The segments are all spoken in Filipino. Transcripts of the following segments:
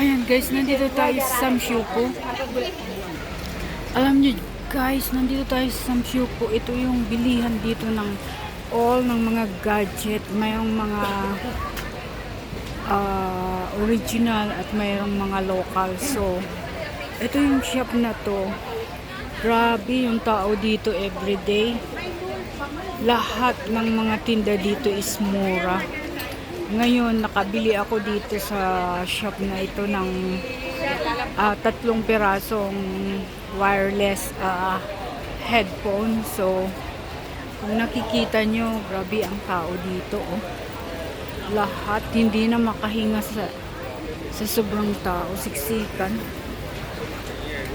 Ayan guys, nandito tayo sa Samshuko. Alam niyo guys, nandito tayo sa Samshuko. Ito yung bilihan dito ng all ng mga gadget. Mayroong mga original at mayroong mga local. So, ito yung shop na to. Grabe yung tao dito everyday. Lahat ng mga tinda dito is mura. Ngayon, nakabili ako dito sa shop na ito ng 3 pirasong wireless headphone. So, kung nakikita nyo, grabe ang tao dito. Oh. Lahat, hindi na makahinga sa sobrang tao, siksikan.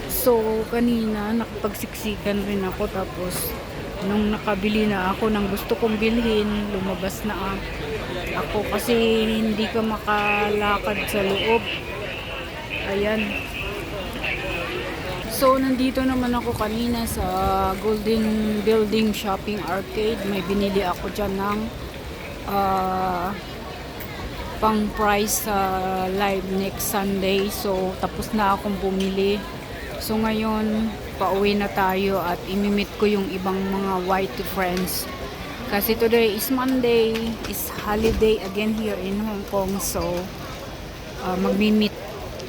So, kanina, nakapagsiksikan rin ako. Tapos, nung nakabili na ako ng gusto kong bilhin, lumabas na ako kasi hindi ka makalakad sa loob. Ayan. So, nandito naman ako kanina sa Golden Building Shopping Arcade. May binili ako dyan ng pang price sa live next Sunday. So, tapos na akong bumili. So, ngayon, pauwi na tayo at imimit ko yung ibang mga white friends. Kasi today is Monday, is holiday again here in Hong Kong. So, magmi-meet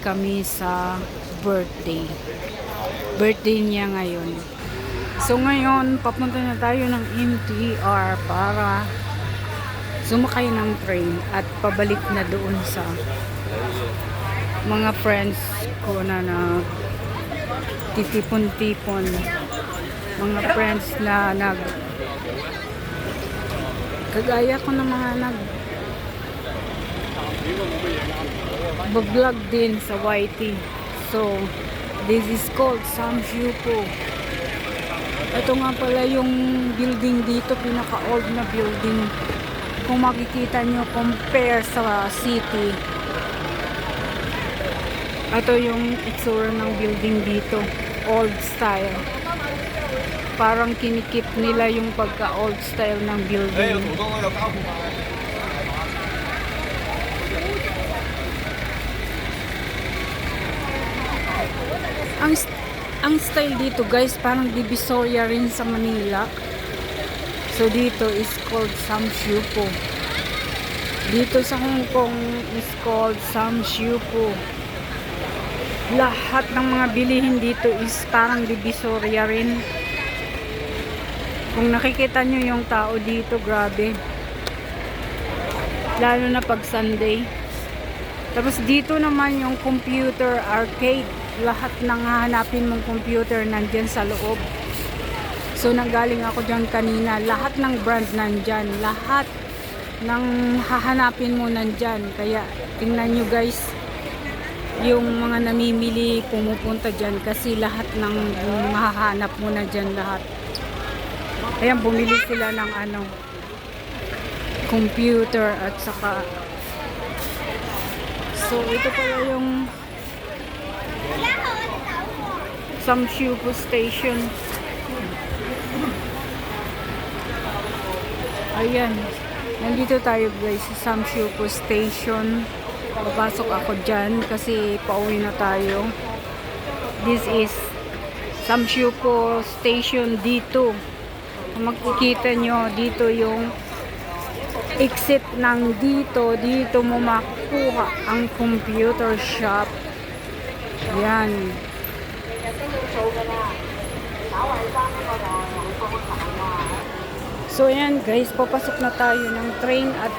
kami sa birthday. Birthday niya ngayon. So, ngayon, papunta na tayo ng MTR para sumakay ng train at pabalik na doon sa mga friends ko na titipon-tipon. Mga friends na kagaya ko ng mga vlog din sa YT. So, this is called Samshuko. Ito nga pala yung building dito, pinaka-old na building. Kung makikita nyo, compare sa city. Ito yung itsura ng building dito. Old style. Parang kinikip nila yung pagka-old style ng building. Ang style dito guys, parang Divisoria rin sa Manila. So dito is called Samshuko. Dito sa Hong Kong is called Samshuko. Lahat ng mga bilihin dito is parang Divisoria rin. Kung nakikita nyo yung tao dito, grabe. Lalo na pag Sunday. Tapos dito naman yung computer arcade. Lahat ng hahanapin mong computer nandyan sa loob. So nanggaling ako dyan kanina. Lahat ng brand nandyan. Lahat ng hahanapin mo nandyan. Kaya tingnan nyo guys, yung mga namimili pumupunta dyan kasi lahat ng mahahanap mo na dyan lahat. Ayan, bumili sila ng computer at saka so ito pala yung Samshuko station. Ayan, nandito tayo guys sa Samshuko station. Papasok ako dyan kasi pauwi na tayo. This is Samshuko station dito. Kung makikita nyo, dito yung exit ng dito mo makuha ang computer shop. Yan. So yan guys, papasok na tayo ng train at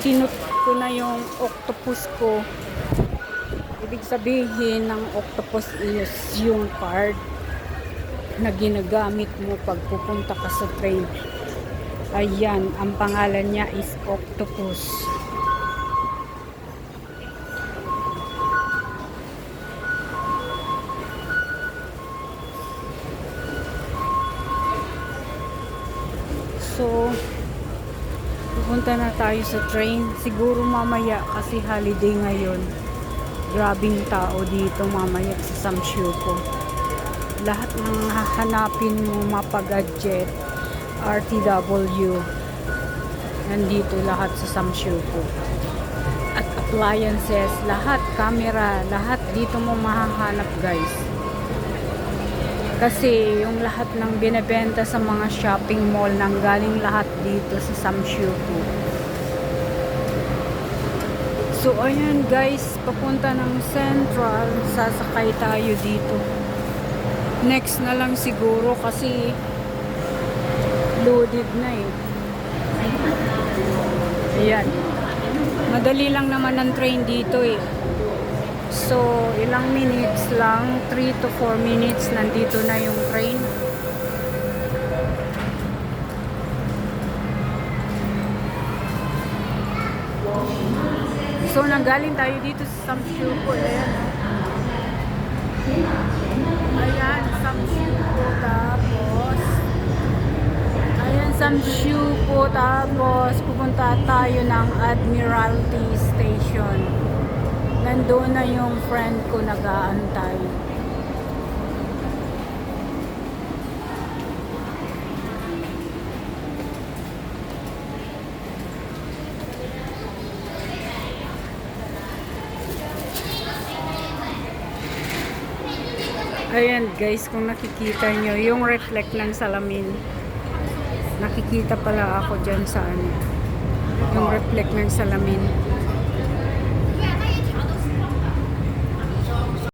sinut ko na yung octopus ko. Ibig sabihin ng octopus is yung card na ginagamit mo pag pupunta ka sa train. Ayan, ang pangalan niya is Octopus. So, pupunta na tayo sa train. Siguro mamaya kasi holiday ngayon. Grabing tao dito mamaya sa Samshuko. Lahat ng hahanapin mo mapagadget, RTW, nandito lahat sa Samshuko. At appliances, lahat, camera, lahat dito mo mahahanap guys. Kasi yung lahat ng binebenta sa mga shopping mall nanggaling lahat dito sa Samshuku. So ayan guys, papunta ng Central, sasakay tayo dito. Next na lang siguro kasi loaded na eh. Ayan. Madali lang naman ang train dito eh. So, ilang minutes lang, 3 to 4 minutes, nandito na yung train. So, nanggaling tayo dito sa Samshuku. Ayan. Ayan, Samshuku tapos. Ayan, Samshuku tapos pupunta tayo ng Admiralty Station. Nandoon na yung friend ko nag-aantay. Ayan guys, kung nakikita nyo, yung reflect ng salamin. Nakikita pala ako dyan sa ano. Yung reflect ng salamin.